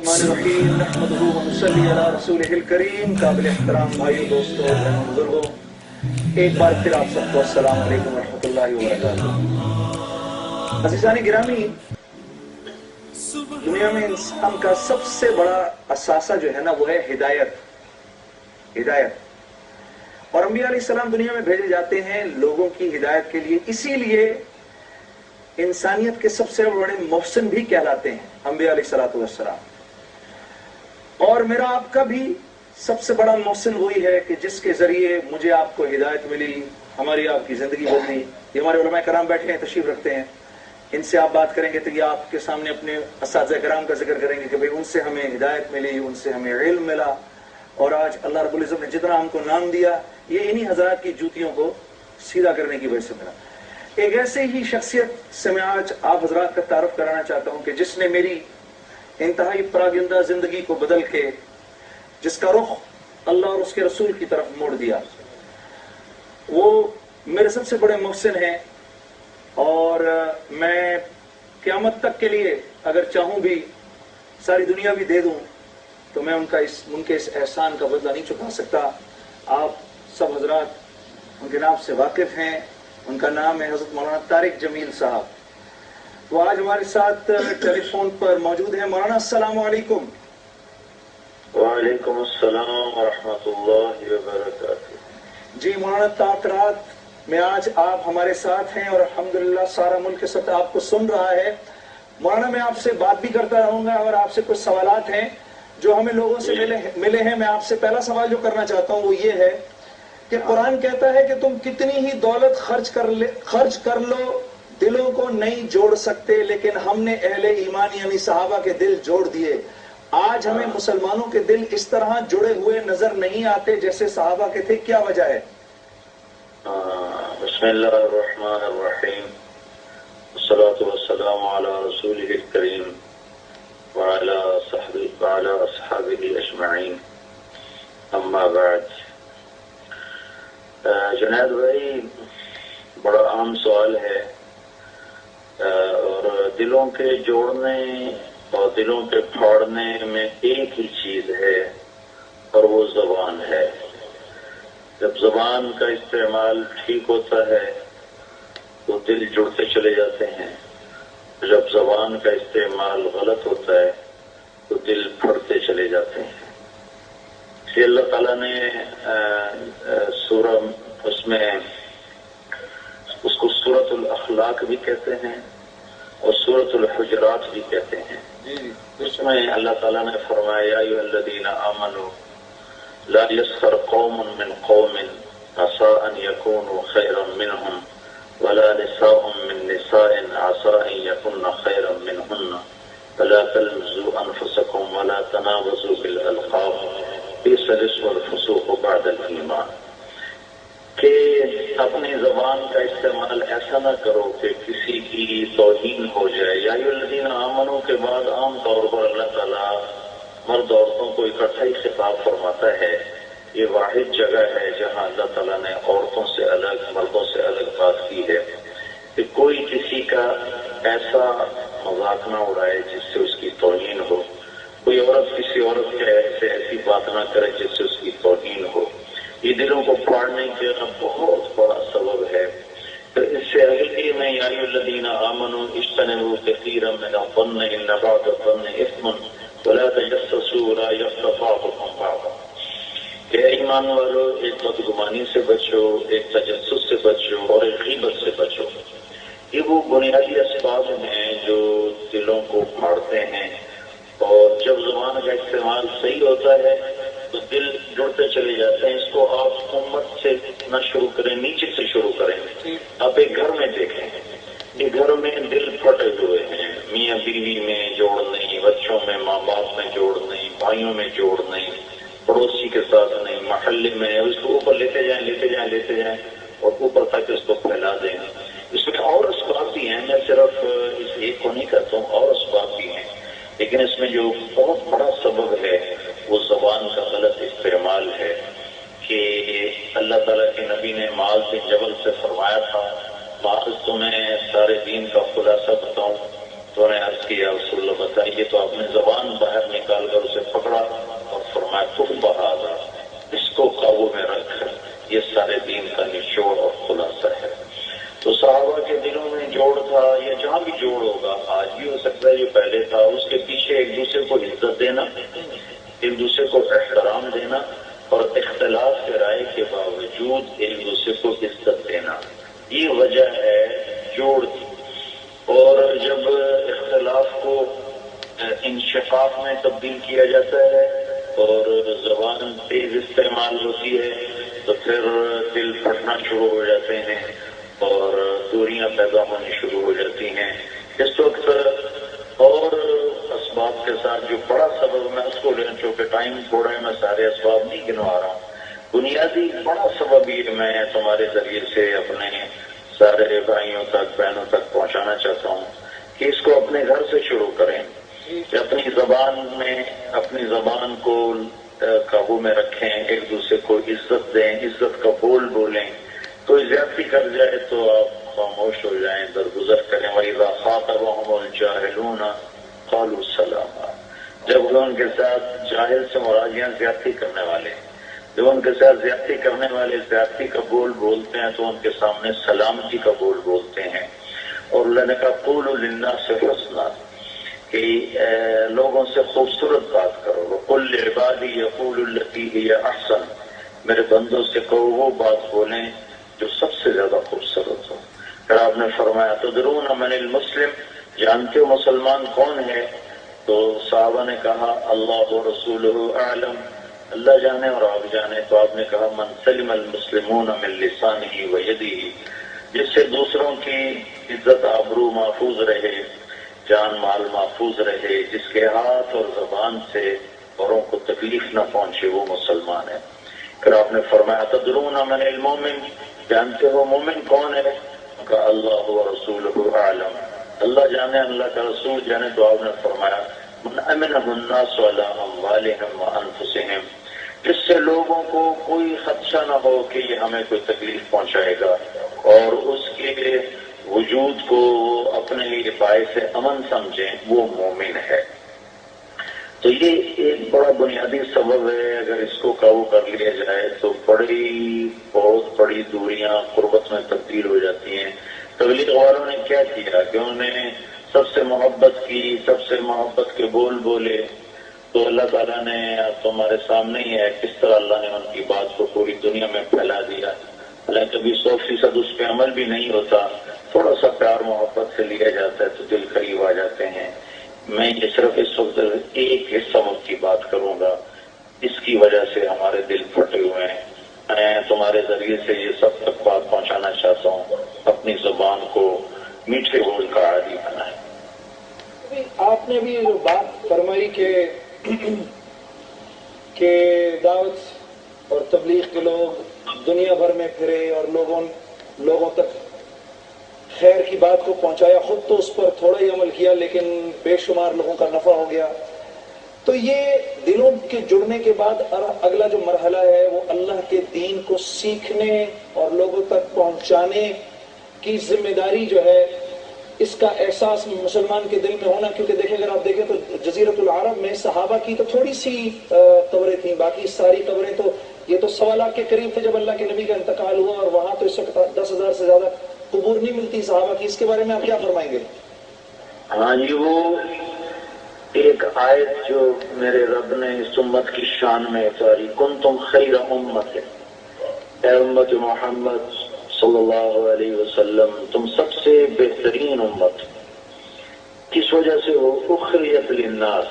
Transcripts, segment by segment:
الرحیم نحمدہ ونصلی علی رسولہ الکریم. قابل احترام بھائیو، دوستو، بزرگوں، ایک بار پھر آپ سب کو السلام علیکم ورحمۃ اللہ وبرکاتہ. عزیزان گرامی، دنیا میں انسان کا سب سے بڑا اثاثہ جو ہے نا، وہ ہے ہدایت. اور انبیاء علیہ السلام دنیا میں بھیجے جاتے ہیں لوگوں کی ہدایت کے لیے. اسی لیے انسانیت کے سب سے بڑے محسن بھی کہلاتے ہیں انبیاء علیہ السلام. اور میرا آپ کا بھی سب سے بڑا محسن وہی ہے کہ جس کے ذریعے مجھے آپ کو ہدایت ملی، ہماری آپ کی زندگی بدلی. یہ ہمارے علماء کرام بیٹھے ہیں، تشریف رکھتے ہیں. ان سے آپ بات کریں گے تو یہ آپ کے سامنے اپنے اساتذہ کرام کا ذکر کریں گے کہ بھئی ان سے ہمیں ہدایت ملی، ان سے ہمیں علم ملا. اور آج اللہ رب العزت نے جتنا ہم کو نام دیا، یہ انہی حضرات کی جوتیوں کو سیدھا کرنے کی وجہ سے ملا. ایک ایسے ہی شخصیت سے میں آج آپ حضرات کا تعارف کرانا چاہتا ہوں کہ جس نے میری انتہائی پراگندہ زندگی کو بدل کے، جس کا رخ اللہ اور اس کے رسول کی طرف موڑ دیا. وہ میرے سب سے بڑے محسن ہیں، اور میں قیامت تک کے لیے اگر چاہوں بھی ساری دنیا بھی دے دوں تو میں ان کے اس احسان کا بدلہ نہیں چکا سکتا. آپ سب حضرات ان کے نام سے واقف ہیں. ان کا نام ہے حضرت مولانا طارق جمیل صاحب. وہ آج ہمارے ساتھ ٹیلی فون پر موجود ہیں. مولانا السلام علیکم. وعلیکم السلام ورحمۃ اللہ وبرکاتہ. جی مولانا، تعطرات میں آج آپ ہمارے ساتھ ہیں اور الحمدللہ سارا ملک کے ساتھ آپ کو سن رہا ہے. مولانا، میں آپ سے بات بھی کرتا رہوں گا، اور آپ سے کچھ سوالات ہیں جو ہمیں لوگوں سے ملے ہیں. میں آپ سے پہلا سوال جو کرنا چاہتا ہوں وہ یہ ہے کہ قرآن کہتا ہے کہ تم کتنی ہی دولت خرچ کر لو، دلوں کو نہیں جوڑ سکتے، لیکن ہم نے اہل ایمان یعنی صحابہ کے دل جوڑ دیے. آج ہمیں مسلمانوں کے دل اس طرح جڑے ہوئے نظر نہیں آتے جیسے صحابہ کے تھے. کیا وجہ ہے؟ بسم اللہ الرحمن الرحیم، والصلاة والسلام علی رسولہ الکریم وعلی اصحابہ اجمعین، اما بعد. جنید بھائی، بڑا عام سوال ہے، اور دلوں کے جوڑنے اور دلوں کے پھاڑنے میں ایک ہی چیز ہے، اور وہ زبان ہے. جب زبان کا استعمال ٹھیک ہوتا ہے تو دل جڑتے چلے جاتے ہیں، جب زبان کا استعمال غلط ہوتا ہے تو دل پھٹتے چلے جاتے ہیں. اس لیے اللہ تعالیٰ نے اس کو سورۃ الاخلاق بھی کہتے ہیں اور سورۃ الحجرات بھی کہتے ہیں. اس میں اللہ تعالیٰ نے فرمایا یا ایھا الذین آمنوا لا یسخر قوم من قوم عسى ان يكونوا خيرا منهم ولا نساء من نساء عسى ان يكن خيرا منهن ولا تلمزوا انفسكم ولا تنابزوا بالالقاب بئس الاسم الفسوق بعد الايمان. کہ اپنی زبان کا استعمال ایسا نہ کرو کہ کسی کی توہین ہو جائے. یا ایھا الذین آمنوا کے بعد عام طور پر اللہ تعالیٰ مرد عورتوں کو اکٹھا ہی خطاب فرماتا ہے. یہ واحد جگہ ہے جہاں اللہ تعالیٰ نے عورتوں سے الگ، مردوں سے الگ بات کی ہے کہ کوئی کسی کا ایسا مذاق نہ اڑائے جس سے اس کی توہین ہو، کوئی عورت کسی عورت کے ایسی بات نہ کرے جس سے اس کی توہین ہو. یہ دلوں کو پھاڑنے کا بہت بڑا سبب ہے. تو اس سے اگلی میں یا ایھا الذین آمنوا اجتنبوا کثیرا من الظن ان بعض الظن اثم ولا تجسسوا ولا یغتب بعضکم بعضا. کہ ایمان والو، ایک بدگمانی سے بچو، ایک تجسس سے بچو، اور ایک غیبت سے بچو. یہ وہ بنیادی اسباب ہیں جو دلوں کو پھاڑتے ہیں. اور جب زبان کا استعمال صحیح ہوتا ہے تو دل جڑتے چلے جاتے ہیں. اس کو آپ امت سے نہ شروع کریں، نیچے سے شروع کریں. آپ ایک گھر میں دیکھیں، ایک گھر میں دل پھٹے ہوئے ہیں، میاں بیوی میں جوڑ نہیں، بچوں میں، ماں باپ میں جوڑ نہیں، بھائیوں میں جوڑ نہیں، پڑوسی کے ساتھ نہیں، محلے میں. اس کو اوپر لیتے لیتے جائیں اور اوپر تک اس کو پھیلا دیں. اس میں اور اسباب بھی ہیں، میں صرف اس ایک کو نہیں کرتا ہوں، اور اسباب بھی ہیں، لیکن اس میں جو بہت بڑا سبب ہے وہ زبان کا غلط استعمال ہے. کہ اللہ تعالیٰ کے نبی نے معاذ بن جبل سے فرمایا تھا، معاذ تمہیں سارے دین کا خلاصہ بتاؤں؟ تو نے عرض کیا رسول اللہ بتائیے. تو آپ نے زبان باہر نکال کر اسے پکڑا اور فرمایا کف بہادا، اس کو قابو میں رکھ، یہ سارے دین کا نچوڑ اور خلاصہ ہے. تو صحابہ کے دلوں میں جوڑ تھا، یا جہاں بھی جوڑ ہوگا، آج بھی ہو سکتا ہے جو پہلے تھا، اس کے پیچھے ایک دوسرے کو عزت دینا، ایک دوسرے کو احترام دینا، اور اختلاف کے رائے کے باوجود ایک دوسرے کو عزت دینا، یہ وجہ ہے جوڑ کی. اور جب اختلاف کو انشقاق میں تبدیل کیا جاتا ہے اور زبان تیز استعمال ہوتی ہے تو پھر دل پھٹنا شروع ہو جاتے ہیں اور دوریاں پیدا ہونی شروع ہو جاتی ہیں. اس وقت اور اسباب کے ساتھ جو بڑا سبب، میں اس کو لے چونکہ ٹائم تھوڑا ہے، میں سارے اسباب نہیں گنوا رہا ہوں. بنیادی بڑا سبب یہ میں تمہارے ذریعے سے اپنے سارے بھائیوں تک، بہنوں تک پہنچانا چاہتا ہوں کہ اس کو اپنے گھر سے شروع کریں، کہ اپنی زبان کو قابو میں رکھیں، ایک دوسرے کو عزت دیں، عزت کا بول بولیں. کوئی زیادتی کر جائے تو آپ خاموش ہو جائیں، درگزر کریں. وَإِذَا خَاطَبَهُمُ الْجَاهِلُونَ قَالُوا سَلَامًا. جب وہ ان کے ساتھ جاہل سے مراد زیادتی کرنے والے، جب ان کے ساتھ زیادتی کرنے والے زیادتی کا بول بولتے ہیں تو ان کے سامنے سلامتی کا بول بولتے ہیں. اور اللہ نے کہا قولوا للناس حسنا، کہ لوگوں سے خوبصورت بات کرو. وقل لعبادی یقولوا التی ہی احسن، میرے بندوں سے کہو وہ بات بولیں جو سب سے زیادہ خوبصورت ہو. پھر آپ نے فرمایا تدرون من المسلم، جانتے ہو مسلمان کون ہے؟ تو صحابہ نے کہا اللہ و رسولہ اعلم، اللہ جانے اور آپ جانے. تو آپ نے کہا من سلم المسلمون من لسانہ و یدہ، جس سے دوسروں کی عزت آبرو محفوظ رہے، جان مال محفوظ رہے، جس کے ہاتھ اور زبان سے اوروں کو تکلیف نہ پہنچے، وہ مسلمان ہے. پھر آپ نے فرمایا تدرون من المومن، جانتے ہو مومن کون ہے؟ کہا اللہ و رسولہ اعلم، اللہ جانے اللہ کا رسول جانے. تو آپ نے فرمایا من امنہ الناس علی اموالہم وانفسہم، جس سے لوگوں کو کوئی خدشہ نہ ہو کہ یہ ہمیں کوئی تکلیف پہنچائے گا، اور اس کے وجود کو اپنے لیے باعث امن سمجھیں، وہ مومن ہے. تو یہ ایک بڑا بنیادی سبب ہے. اگر اس کو قابو کر لیا جائے تو بہت بڑی دوریاں قربت میں تبدیل ہو جاتی ہیں. تبلیغ والوں نے کیا کیا کہ انہوں نے سب سے محبت کی، سب سے محبت کے بول بولے. تو اللہ تعالیٰ نے تمہارے سامنے ہی ہے کس طرح اللہ نے ان کی بات کو پوری دنیا میں پھیلا دیا. حالانکہ کبھی 100% اس پہ عمل بھی نہیں ہوتا، تھوڑا سا پیار محبت سے لیا جاتا ہے تو دل قریب آ جاتے ہیں. میں یہ صرف اس وقت ایک سبب کی بات کروں گا، اس کی وجہ سے ہمارے دل پھٹے ہوئے ہیں. میں تمہارے ذریعے سے یہ سب تک بات پہنچانا چاہتا ہوں، اپنی زبان کو میٹھے بول کا عادی بنائیں. آپ نے بھی جو بات فرمائی کہ دعوت اور تبلیغ کے لوگ دنیا بھر میں پھرے اور لوگوں تک خیر کی بات کو پہنچایا، خود تو اس پر تھوڑا ہی عمل کیا لیکن بے شمار لوگوں کا نفع ہو گیا. تو یہ دلوں کے جڑنے کے بعد اگلا جو مرحلہ ہے وہ اللہ کے دین کو سیکھنے اور لوگوں تک پہنچانے کی ذمہ داری جو ہے، اس کا احساس مسلمان کے دل میں ہونا. کیونکہ دیکھیں اگر آپ دیکھیں تو جزیرۃ العرب میں صحابہ کی تو تھوڑی سی قبریں تھیں، باقی ساری قبریں تو یہ تو 1.25 لاکھ کے قریب تھے جب اللہ کے نبی کا انتقال ہوا، اور وہاں تو اس وقت 10,000 سے زیادہ قبور نہیں ملتی صحابہ کی. اس کے بارے میں آپ کیا فرمائیں گے؟ ہاں جی، وہ ایک آیت جو میرے رب نے اس امت کی شان میں اتاری، کنتم خیر امت، اے امت محمد صلی اللہ علیہ وسلم تم سب سے بہترین امت. کس وجہ سے وہ اخریت للناس،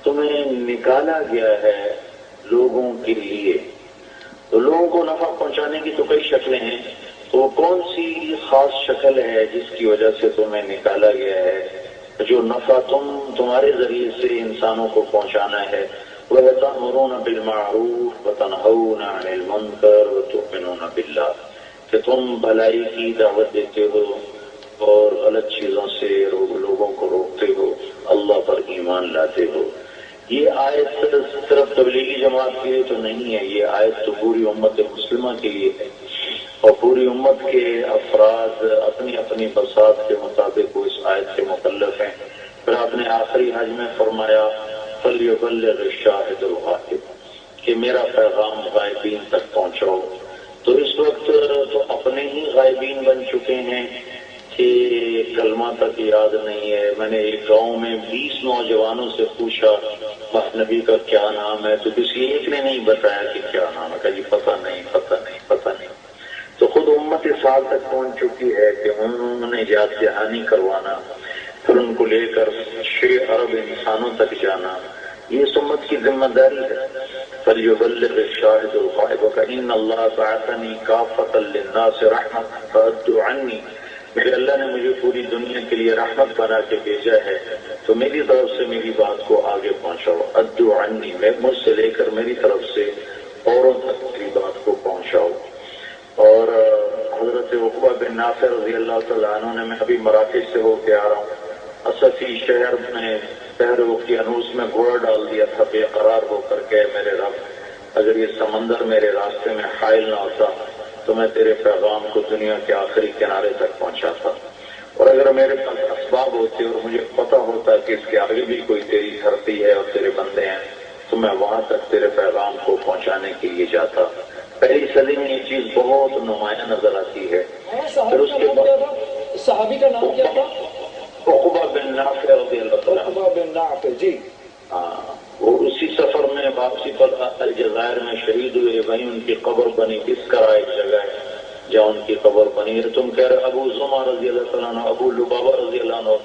تمہیں نکالا گیا ہے لوگوں کے لیے. تو لوگوں کو نفع پہنچانے کی تو کئی شکلیں ہیں، تو کون سی خاص شکل ہے جس کی وجہ سے تمہیں نکالا گیا ہے؟ جو نفع تمہارے ذریعے سے انسانوں کو پہنچانا ہے، وَتَأْمُرُونَ بِالْمَعْرُوفِ وَتَنْهَوْنَ عَنِ الْمُنكَرِ وَتُؤْمِنُونَ کہ تم بھلائی کی دعوت دیتے ہو اور غلط چیزوں سے لوگوں کو روکتے ہو، اللہ پر ایمان لاتے ہو۔ یہ آیت صرف تبلیغی جماعت کے لیے تو نہیں ہے، یہ آیت تو پوری امت مسلمہ کے لیے ہے، اور پوری امت کے افراد اپنی اپنی بساط کے مطابق وہ اس آیت کے مکلف ہیں۔ پھر آپ نے آخری حج میں فرمایا فَلْيُبَلِّغِ الشَّاهِدُ الْغَائِبَ، کہ میرا پیغام غائبین تک پہنچاؤ۔ تو اس وقت تو اپنے ہی غائبین بن چکے ہیں کہ کلمہ تک یاد نہیں ہے۔ میں نے ایک گاؤں میں 20 نوجوانوں سے پوچھا نبی کا کیا نام ہے، تو کسی ایک نے نہیں بتایا کہ کیا نام ہے، کہ جی پتہ نہیں پتہ نہیں پتہ نہیں۔ تو خود امت اس حال تک پہنچ چکی ہے کہ انہوں نے یاد دہانی کروانا، پھر ان کو لے کر 6 ارب انسانوں تک جانا، یہ اس امت کی ذمہ داری ہے۔ فَلْيُبَلِّغِ الشَّاهِدُ الْغَائِبَ إِنَّ اللَّهَ بَعَثَنِي كَافَّةً لِلنَّاسِ رَحْمَةً فَأَدُّوا عَنِّي، میرے اللہ نے مجھے پوری دنیا کے لیے رحمت بنا کے بھیجا ہے، تو میری طرف سے میری بات کو آگے پہنچاؤ۔ ادعو عنی، مجھ سے لے کر میری طرف سے اوروں تک میری بات کو پہنچاؤ۔ اور حضرت عقبہ بن نافع رضی اللہ تعالیٰ عنہ نے، میں ابھی مراکش سے ہو کے آ رہا ہوں، اسفی شہر میں بحر اوقیانوس میں گھوڑا ڈال دیا تھا بے قرار ہو کر کے، میرے رب اگر یہ سمندر میرے راستے میں حائل نہ ہوتا تو میں تیرے پیغام کو دنیا کے آخری کنارے تک پہنچاتا، اور اگر میرے پاس اسباب ہوتے اور مجھے پتہ ہوتا کہ اس کے آگے بھی کوئی تیری دھرتی ہے اور تیرے بندے ہیں تو میں وہاں تک تیرے پیغام کو پہنچانے کے لیے جاتا۔ پہلی صدی میں یہ چیز بہت نمایاں نظر آتی ہے۔ پھر اس کے بعد صحابی کا نام کیا تھا؟ عقبہ بن نافع رضی اللہ عنہ۔ عقبہ بن نافع، جی ہاں، وہ اسی سفر میں واپسی پر الجزائر میں شہید ہوئے، وہیں ان کی قبر بنی، بسکرا ایک جگہ ہے جہاں ان کی قبر بنی ہے۔ تم کہہ رہے ابو زمع رضی اللہ تعالیٰ عنہ، ابو لبابہ رضی اللہ عنہ،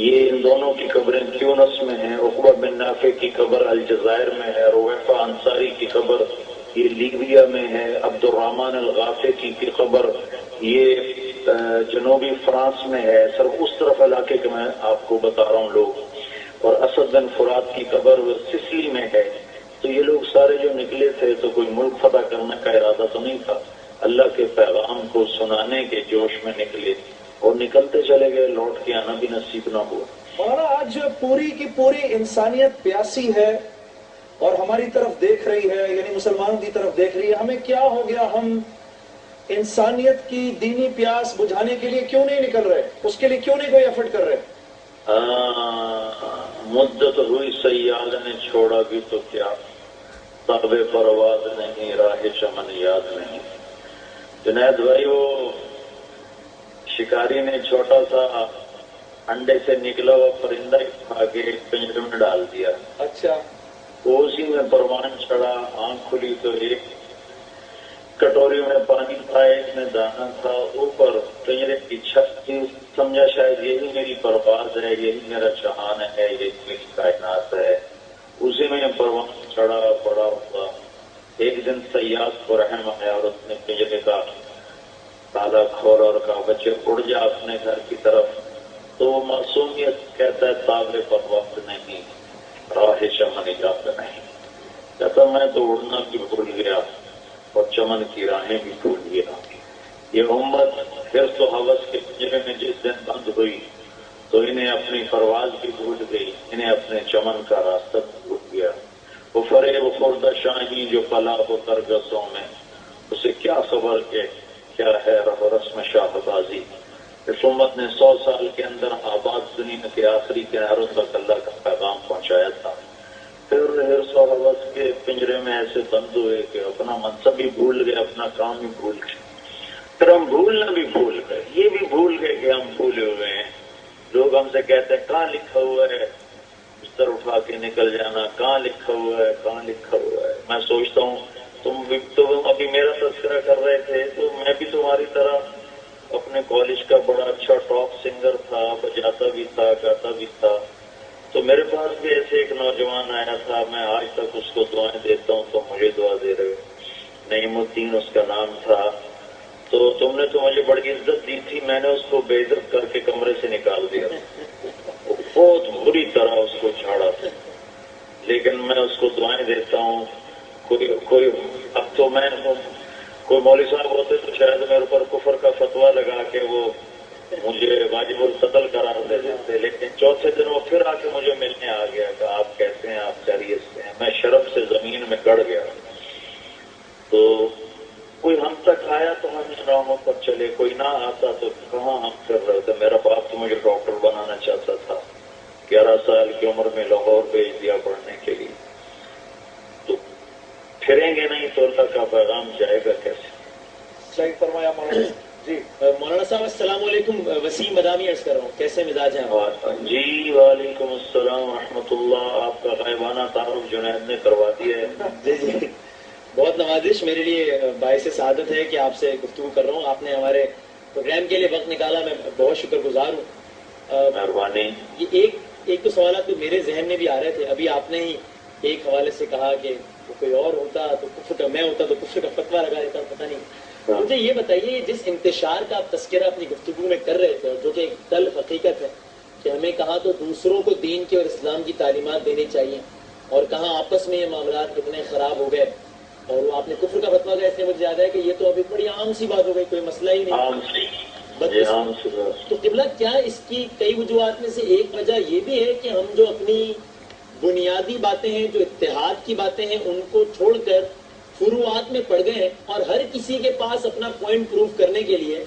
یہ ان دونوں کی قبریں تیونس میں ہیں۔ عقبہ بن نافع کی قبر الجزائر میں ہے، رویفہ انصاری کی قبر یہ لیبیا میں ہے، عبد الرحمن الغافقی کی قبر یہ جنوبی فرانس میں ہے، صرف اس طرف علاقے کے میں آپ کو بتا رہا ہوں لوگ، اور اسد بن فرات کی قبر سسلی میں ہے۔ تو یہ لوگ سارے جو نکلے تھے تو کوئی ملک فتح کرنے کا ارادہ تو نہیں تھا، اللہ کے پیغام کو سنانے کے جوش میں نکلے اور نکلتے چلے گئے، لوٹ کے آنا بھی نصیب نہ ہوا۔ مولانا آج پوری کی پوری انسانیت پیاسی ہے اور ہماری طرف دیکھ رہی ہے، یعنی مسلمانوں کی طرف دیکھ رہی ہے، ہمیں کیا ہو گیا؟ ہم انسانیت کی دینی پیاس بجھانے کے لیے کیوں نہیں نکل رہے؟ اس کے لیے کیوں نہیں کوئی ایفرٹ کر رہے؟ مدت ہوئی سیال نے چھوڑا بھی تو کیا، تاب پرواز نہیں، راہ چمن یاد نہیں۔ جنید بھائی، وہ شکاری نے چھوٹا سا انڈے سے نکلا ہوا پرندہ کھا کے ایک پنجرے میں ڈال دیا۔ اچھا، وہ اسی میں پروان چڑھا، آنکھ کھلی تو ایک کٹوری میں پانی تھا، ایک میں دانا تھا، اوپر پنجرے کی چھت تھی، سمجھا شاید یہی میری پرواز ہے، یہی میرا جہان ہے، یہی میری کائنات ہے، اسی میں پروان چڑھا پڑا ہوا۔ ایک دن صیاد کو رحم آیا اور اس نے پنجرے کا تالا کھولا اور کہا بچے اڑ جا اپنے گھر کی طرف، تو وہ معصومیت کہتا ہے تاب پرواز نہیں، راہ چمن یاد نہیں، کہتا میں تو اڑنا بھی بھول گیا اور چمن کی راہیں بھی بھول گیا۔ یہ امت حرص و ہوس کے پنجرے میں جس دن بند ہوئی تو انہیں اپنی پرواز بھی بھول گئی، انہیں اپنے چمن کا راستہ بھول گیا۔ وہ فریب خوردہ شاہی جو پلا ہو ترگسوں میں، اسے کیا خبر کہ کیا ہے رہ رسم شاہ بازی۔ اس امت نے 100 سال کے اندر آباد دنیا کے آخری کناروں تک اللہ کا پیغام پہنچایا تھا، پھر حرص و ہوس کے پنجرے میں ایسے بند ہوئے کہ اپنا منصب بھی بھول گئے، اپنا کام بھی بھول گئے، پھر ہم بھولنا بھی بھول گئے، یہ بھی بھول گئے کہ ہم بھولے ہوئے ہیں۔ لوگ ہم سے کہتے ہیں کہاں لکھا ہوا ہے بستر اٹھا کے نکل جانا، کہاں لکھا ہوا ہے، کہاں لکھا ہوا ہے۔ میں سوچتا ہوں تم ابھی میرا تذکرہ کر رہے تھے تو میں بھی تمہاری طرح اپنے کالج کا بڑا اچھا ٹاپ سنگر تھا، بجاتا بھی تھا، گاتا بھی تھا، تو میرے پاس بھی ایسے ایک نوجوان آیا تھا، میں آج تک اس کو دعائیں دیتا ہوں، تو مجھے دعا دے رہے ہو، نعیم الدین اس کا نام تھا، تو تم نے تو مجھے بڑی عزت دی تھی، میں نے اس کو بے عزت کر کے کمرے سے نکال دیا، بہت بری طرح اس کو جھاڑا تھا، لیکن میں اس کو دعائیں دیتا ہوں۔ کوئی اب تو میں کوئی مولوی صاحب ہوتے تو شاید میرے اوپر کفر کا فتویٰ لگا کے وہ مجھے واجب القتل قرار دے دیتے، لیکن چوتھے دن وہ پھر آ کے مجھے ملنے آ گیا کہ آپ کیسے ہیں، آپ خیریت سے ہیں. میں شرم سے زمین میں گڑ گیا. تو کوئی ہم تک آیا تو ہم ان راہوں پر چلے، کوئی نہ آتا تو کہاں ہم کر رہے تھے. میرا باپ تو مجھے ڈاکٹر بنانا چاہتا تھا، 11 سال کی عمر میں لاہور بھیج دیا پڑھنے کے لیے. تو پھریں گے نہیں تو اللہ کا پیغام جائے گا کیسے؟ صحیح فرمایا مولانا جی. مولانا صاحب السلام علیکم، وسیم مدامی عرض کر رہا ہوں، کیسے مزاج ہیں آپ؟ جی وعلیکم السلام ورحمۃ اللہ. آپ کا غائبانہ تعارف جنید نے کروا دیا ہے. جی جی، بہت نوازش، میرے لیے باعث سعادت ہے کہ آپ سے گفتگو کر رہا ہوں. آپ نے ہمارے پروگرام کے لیے وقت نکالا، میں بہت شکر گزار ہوں. مہربانی. یہ ایک تو سوالات تو میرے ذہن میں بھی آ رہے تھے. ابھی آپ نے ہی ایک حوالے سے کہا کہ کوئی اور ہوتا تو کفر کا، میں ہوتا تو کفر کا فتویٰ لگا دیتا، پتہ نہیں. مجھے یہ بتائیے، جس انتشار کا آپ تذکرہ اپنی گفتگو میں کر رہے تھے، جو کہ ایک تلخ حقیقت ہے کہ ہمیں کہاں تو دوسروں کو دین کی اور اسلام کی تعلیمات دینی چاہیے، اور کہاں آپس میں یہ معاملات اتنے خراب ہو گئے. اور وہ آپ نے کفر کا فتویٰ کا، اس لیے مجھے یاد ہے کہ یہ تو ابھی بڑی عام سی بات ہو گئی، کوئی مسئلہ ہی نہیں. تو قبلہ کیا اس کی کئی وجوہات میں سے ایک وجہ یہ بھی ہے کہ ہم جو اپنی بنیادی باتیں ہیں، جو اتحاد کی باتیں ہیں، ان کو چھوڑ کر فروعات میں پڑ گئے ہیں، اور ہر کسی کے پاس اپنا پوائنٹ پروف کرنے کے لیے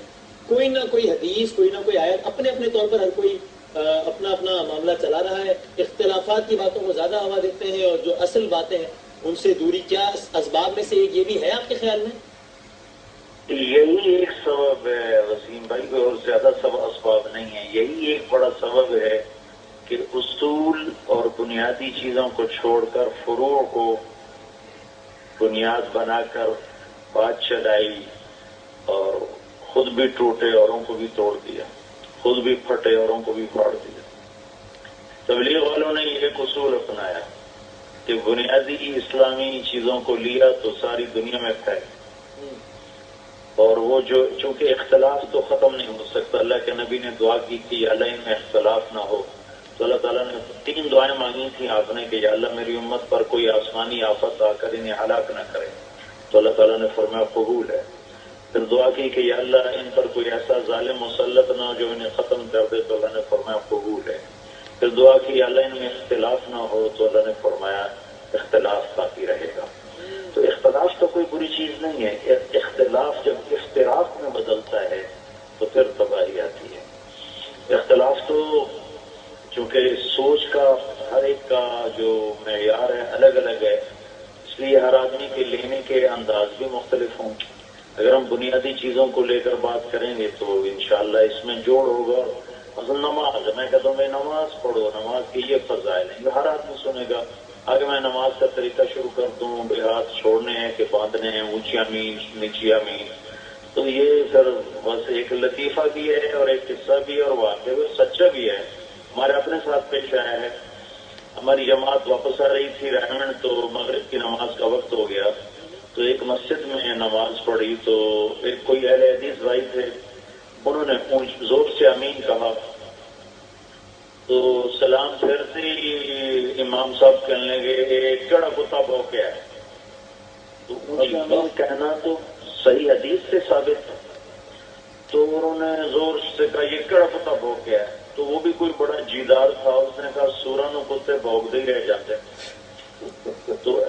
کوئی نہ کوئی حدیث، کوئی نہ کوئی آیت، اپنے اپنے طور پر ہر کوئی اپنا اپنا معاملہ چلا رہا ہے. اختلافات کی باتوں کو زیادہ ہوا دیتے ہیں، اور جو اصل باتیں ہیں ان سے دوری. کیا اسباب میں سے ایک یہ بھی ہے آپ کے خیال میں؟ یہی ایک سبب ہے وسیم بھائی، کوئی اور زیادہ اسباب نہیں ہے. یہی ایک بڑا سبب ہے کہ اصول اور بنیادی چیزوں کو چھوڑ کر فروع کو بنیاد بنا کر بات چلائی، اور خود بھی ٹوٹے اوروں کو بھی توڑ دیا، خود بھی پھٹے اوروں کو بھی پھاڑ دیا. تبلیغ والوں نے ایک اصول اپنایا کہ بنیادی اسلامی چیزوں کو لیا تو ساری دنیا میں پھیل، اور وہ جو چونکہ اختلاف تو ختم نہیں ہو سکتا. اللہ کے نبی نے دعا کی کہ یا اللہ ان میں اختلاف نہ ہو، تو اللہ تعالیٰ نے 3 دعائیں مانگی تھیں آپ نے کہ یا اللہ میری امت پر کوئی آسمانی آفت آ کر انہیں ہلاک نہ کرے، تو اللہ تعالیٰ نے فرمایا قبول ہے. پھر دعا کی کہ یا اللہ ان پر کوئی ایسا ظالم مسلط نہ ہو جو انہیں ختم کر دے، تو اللہ نے فرمایا قبول ہے. پھر دعا کی یا اللہ ان میں اختلاف نہ ہو، تو اللہ نے فرمایا اختلاف باقی رہے گا. تو اختلاف تو کوئی بری چیز نہیں ہے. اختلاف جب اختلاف میں بدلتا ہے تو پھر تباہی آتی ہے. اختلاف تو چونکہ سوچ کا ہر ایک کا جو معیار ہے الگ الگ ہے، اس لیے ہر آدمی کے لینے کے انداز بھی مختلف ہوں. اگر ہم بنیادی چیزوں کو لے کر بات کریں گے تو انشاءاللہ اس میں جوڑ ہوگا. مثلا نماز، میں کہتا ہوں میں نماز پڑھو، نماز کے یہ فضائل ہیں، ہر آدمی سنے گا. آگے میں نماز کا طریقہ شروع کر دوں، بے ہاتھ چھوڑنے ہیں کہ باندھنے ہیں، اونچی امین نیچی امین، تو یہ پھر بس ایک لطیفہ بھی ہے اور ایک قصہ بھی ہے اور واقعہ بھی سچا بھی ہے. ہمارے اپنے ساتھ پیش آیا ہے. ہماری جماعت واپس آ رہی تھی رحمن، تو مغرب کی نماز کا وقت ہو گیا، تو ایک مسجد میں نماز پڑھی. تو ایک کوئی اہل حدیث بھائی تھے، انہوں نے زور سے امین کہا، تو سلام پھرتے ہی امام صاحب کہنے لگے کیڑا کتا بھوکیا ہے. تو اونچی امین کہنا تو صحیح حدیث سے ثابت ہے. تو انہوں نے زور سے کہا یہ کیڑا کتا بھوکیا ہے. تو وہ بھی کوئی بڑا جیدار تھا، اس نے کہا سوراں نو کتے بھونکتے ہی رہ جاتے. تو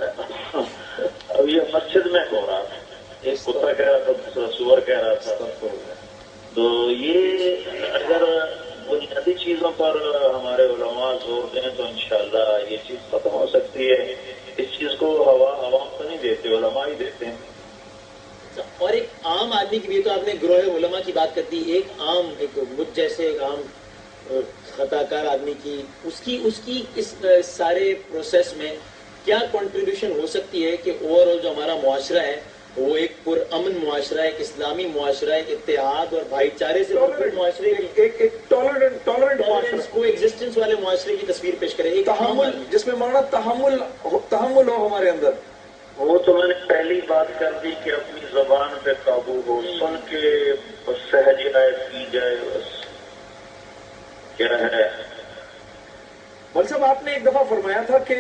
اب یہ مسجد میں ہو رہا تھا، ایک کتا کہہ رہا تھا، سور کہہ رہا تھا. تو یہ اگر بنیادی چیزوں پر ہمارے علماء زور دیں تو انشاءاللہ یہ چیز ختم ہو سکتی ہے. اس چیز کو عوام تو نہیں دیتے، علماء ہی دیتے ہیں. اور ایک عام آدمی کی بھی، تو آپ نے گروہ علماء کی بات کرتی، ایک عام، ایک مجھ جیسے ایک عام خطا کار آدمی کی اس کی اس سارے پروسیس میں کیا کنٹریبیوشن ہو سکتی ہے کہ اوور آل جو ہمارا معاشرہ ہے وہ ایک پرامن معاشرہ، ایک اسلامی معاشرہ، ایک اتحاد اور بھائی چارے سے بھرپور معاشرے، ایک ٹالرنٹ معاشرہ، کو ایگزسٹنس والے معاشرے کی تصویر پیش کرے، ایک تحمل، جس میں مانا تحمل ہو ہمارے اندر. وہ تو میں نے پہلی بات کر دی کہ اپنی زبان پہ قابو ہو، سن کے بس سہج کی جائے، بس کیا ہے. مول صاحب آپ نے ایک دفعہ فرمایا تھا کہ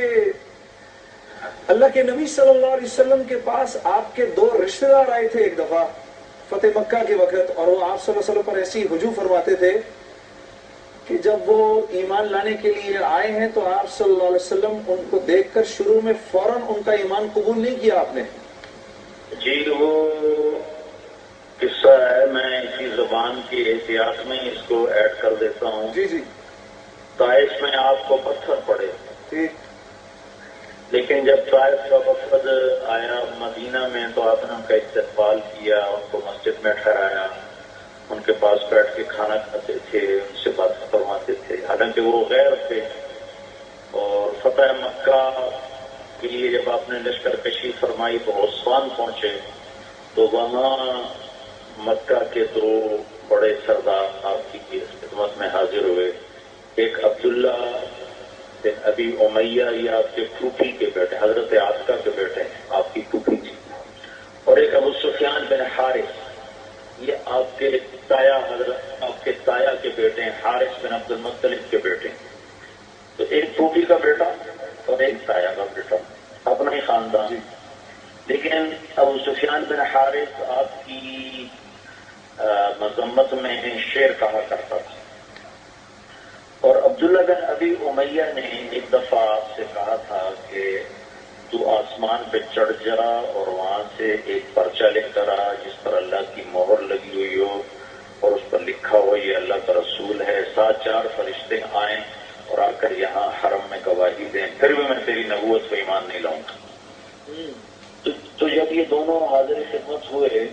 اللہ کے نبی صلی اللہ علیہ وسلم کے پاس آپ کے 2 رشتہ دار آئے تھے ایک دفعہ فتح مکہ کے وقت، اور وہ آپ صلی اللہ علیہ وسلم پر ایسی ہجوم فرماتے تھے کہ جب وہ ایمان لانے کے لیے آئے ہیں تو آپ صلی اللہ علیہ وسلم ان کو دیکھ کر شروع میں فوراً ان کا ایمان قبول نہیں کیا آپ نے. جی وہ قصہ ہے، میں اسی زبان کی احتیاط میں اس کو ایڈ کر دیتا ہوں. جی جی. طائف میں آپ کو پتھر پڑے، ٹھیک. لیکن جب طائف کا وفد آیا مدینہ میں تو آپ نے ان کا استقبال کیا، ان کو مسجد میں ٹھہرایا، ان کے پاس بیٹھ کے کھانا کھاتے تھے، ان سے بات فرماتے تھے، حالانکہ وہ غیر تھے. اور فتح مکہ کے لیے جب آپ نے لشکر کشی فرمائی تو عثمان پہنچے تو وہاں مکہ کے 2 بڑے سردار آپ کی خدمت میں حاضر ہوئے. ایک عبداللہ بن ابی امیہ، یہ آپ کے پھوپھی کے بیٹے، حضرت عاتکہ کے بیٹے ہیں، آپ کی پھوپھی تھی. اور ایک ابو سفیان بن حارث، یہ آپ کے تایا کے بیٹے ہیں، حارث بن عبد المطلب کے بیٹے ہیں. تو ایک پھوپھی کا بیٹا اور ایک تایا کا بیٹا، اپنا ہی خاندان. لیکن ابو سفیان بن حارث آپ کی مذمت میں شیر کہا کرتا تھا. اور عبداللہ بن ابی امیہ نے ایک دفعہ آپ سے کہا تھا کہ تو آسمان پہ چڑھ جا اور وہاں سے ایک پرچہ لے کر آ جس پر اللہ کی مہر لگی ہوئی ہو اور اس پر لکھا ہو یہ اللہ کا رسول ہے. 4 فرشتے آئیں اور آ کر یہاں حرم میں گواہی دیں، پھر بھی میں تیری نبوت پہ ایمان نہیں لاؤں گا. تو جب یہ دونوں حاضر خدمت ہوئے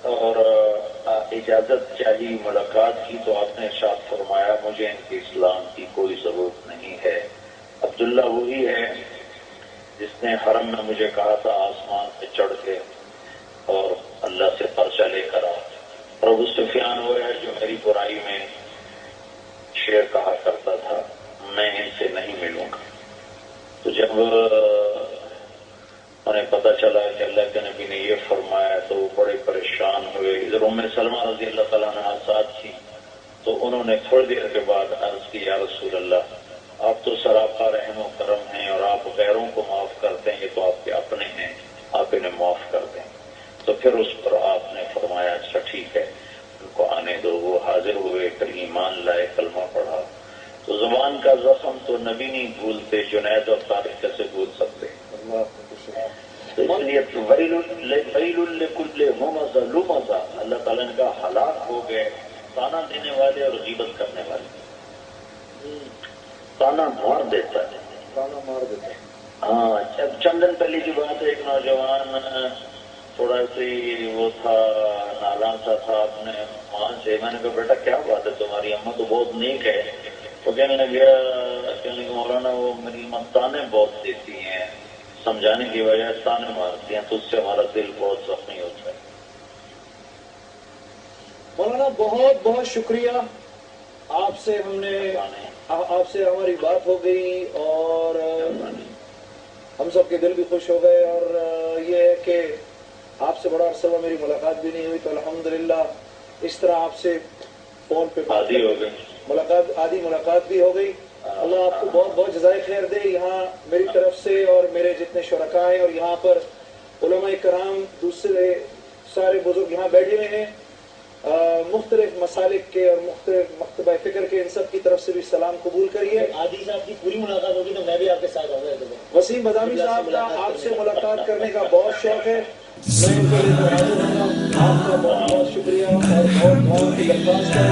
اور اجازت چاہی، ملاقات کی، تو آپ نے ارشاد فرمایا مجھے ان کے اسلام کی کوئی ضرورت نہیں ہے. عبداللہ وہی ہے جس نے حرم میں مجھے کہا تھا آسمان پہ چڑھ کے اور اللہ سے پرچہ لے کر آ. اور ابو سفیان وہ ہے جو میری برائی میں شعر کہا کرتا تھا میں ان سے نہیں ملوں گا. تو جب انہیں پتہ چلا کہ اللہ کے نبی نے یہ فرمایا تو وہ بڑے پریشان ہوئے. ادھر ام سلمہ رضی اللہ تعالیٰ عنہا ساتھ تھی تو انہوں نے تھوڑی دیر کے بعد عرض کی یا رسول اللہ آپ تو سراپا رحم و کرم ہیں اور آپ غیروں کو معاف کرتے ہیں، یہ تو آپ کے اپنے ہیں، آپ انہیں معاف کر دیں. تو پھر اس پر آپ نے فرمایا اچھا ٹھیک ہے ان کو آنے دو. وہ حاضر ہوئے، پھر ایمان لائے، کلمہ پڑھا. تو زبان کا زخم تو نبی نہیں بھولتے، جنید اور طارق کیسے بھول سکتے. تو اس لیے ویل لکل ہمزہ لمزہ، اللہ تعالیٰ نے کہا ہلاک ہو گئے تانا دینے والے اور غیبت کرنے والے. تانا مار دیتا ہے، تانا مار دیتا ہے. ہاں. جب چند دن پہلے کی بات ہے، ایک نوجوان تھوڑا سی وہ تھا نالاں سا تھا، اپنے ماں سے میں نے کہا بیٹا کیا بات ہے تمہاری اماں تو بہت نیک ہے. وہ کہنے لگا مولانا وہ میری ماں تانے بہت دیتی ہیں، سمجھانے کی وجہ تانے مارتی ہیں، تو اس سے ہمارا دل بہت زخمی ہوتا ہے. مولانا بہت بہت شکریہ، آپ سے ہماری بات ہو گئی اور ہم سب کے دل بھی خوش ہو گئے. اور یہ ہے کہ آپ سے بڑا عرصہ میری ملاقات بھی نہیں ہوئی تو الحمدللہ اس طرح آپ سے فون پہ عادی ہو گئی، ملاقات بھی ہو گئی. اللہ آپ کو بہت بہت جزائے خیر دے. یہاں میری طرف سے اور میرے جتنے شرکاء ہیں اور یہاں پر علماء کرام دوسرے سارے بزرگ یہاں بیٹھے ہوئے ہیں مختلف مسالک کے اور مختلف مکتبہ فکر کے، ان سب کی طرف سے بھی سلام قبول کریے. عادی صاحب کی پوری ملاقات ہوگی تو میں بھی آپ کے ساتھ آؤں گا. وسیم بدامی صاحب کا آپ سے ملاقات کرنے کا بہت شوق ہے، میں ان کو لے کر حاضر ہوں گا. آپ کا بہت بہت شکریہ اور بہت دعاؤں کی درخواست ہے.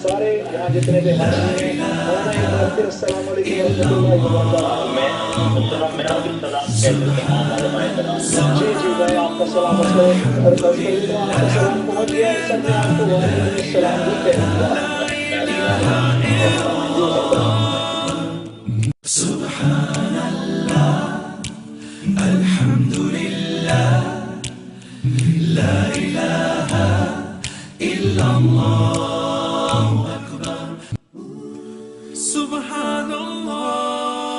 سارے یہاں جتنے بھی حاضر ہیں مولانا ایک بار پھر السلام علیکم ورحمۃ اللہ وبرکاتہ. جی جی میں آپ کا سلام آپ کا سلام پہنچ گیا. سب نے آپ کو وعلیکم السلام بھی کہہ دیا.